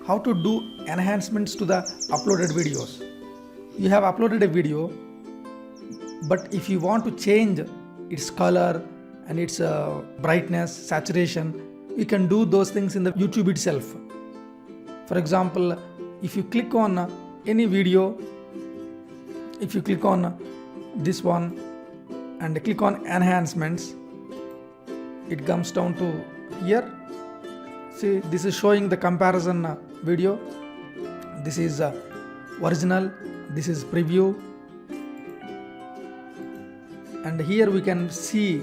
how to do enhancements to the uploaded videos. You have uploaded a video, but if you want to change its color and its brightness, saturation, you can do those things in the YouTube itself. For example, if you click on any video, if you click on this one and click on enhancements, it comes down to here. See, this is showing the comparison video. This is original, this is preview, and here we can see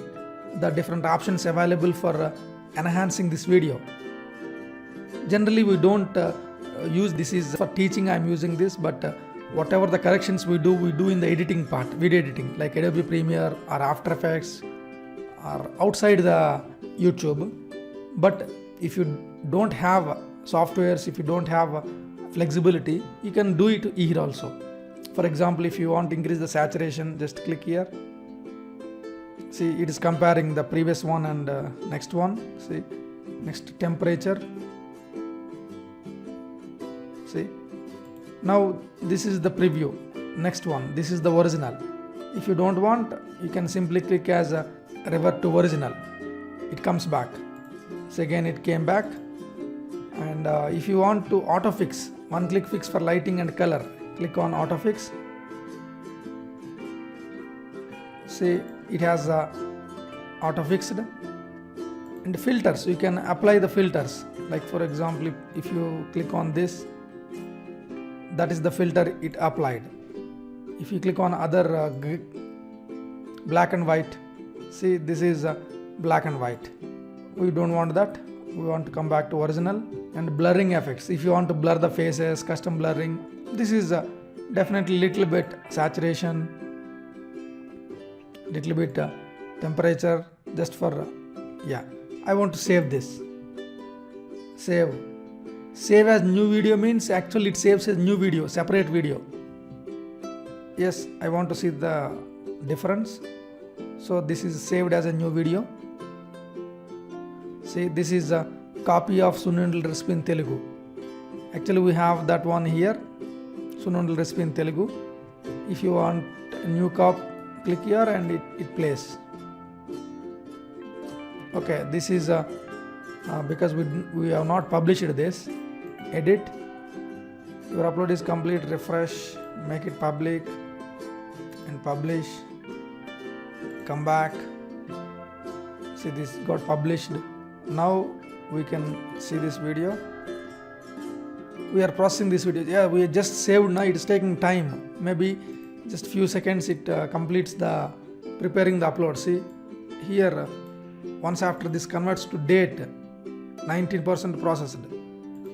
the different options available for enhancing this video. Generally we don't use this, is for teaching I am using this, but whatever the corrections we do in the editing part, video editing, like Adobe Premiere or After Effects or outside the YouTube. But if you don't have softwares, if you don't have flexibility, you can do it here also. For example, if you want to increase the saturation, just click here. See, it is comparing the previous one and next one. See, next temperature. See, now this is the preview. Next one, this is the original. If you don't want, you can simply click as a revert to original. It comes back. So again it came back. And if you want to auto fix, one click fix for lighting and color, click on auto fix. See, it has auto fixed. And filters, you can apply the filters. Like for example, if you click on this, that is the filter it applied. If you click on other black and white, see, this is black and white. We don't want that. We want to come back to original. And blurring effects, if you want to blur the faces, custom blurring, this is definitely little bit saturation, little bit temperature, just for yeah. I want to save this. Save as new video means actually it saves as new video, separate video. Yes, I want to see the difference. So this is saved as a new video. See, this is a copy of Sunundal recipe in Telugu. Actually we have that one here, Sunundal recipe in Telugu. If you want a new copy, click here and it plays. Okay, this is because we have not published this. Edit, your upload is complete, refresh, make it public and publish, come back. See, this got published. Now we can see this video. We are processing this video. Yeah, we just saved. Now it is taking time, maybe just few seconds it completes the preparing the upload. See here, once after this converts to date, 19% processed.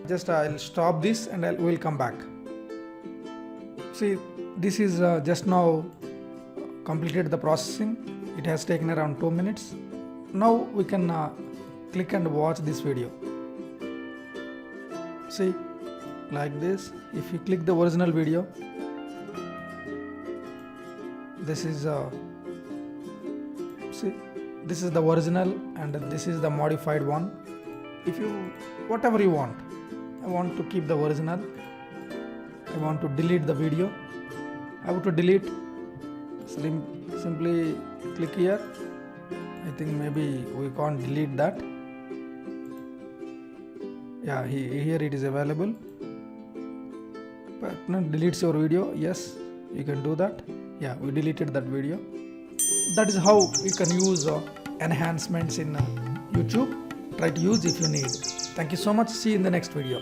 Just I'll stop this and we'll come back. See, this is just now completed the processing. It has taken around 2 minutes. Now we can click and watch this video. See, like this. If you click the original video, this is see, this is the original and this is the modified one. If you, whatever you want, I want to keep the original, I want to delete the video. How to delete? Simply click here. I think maybe we can't delete that. Yeah, here it is available. But no, deletes your video. Yes, you can do that. Yeah, we deleted that video. That is how you can use enhancements in YouTube. Try to use if you need. Thank you so much. See you in the next video.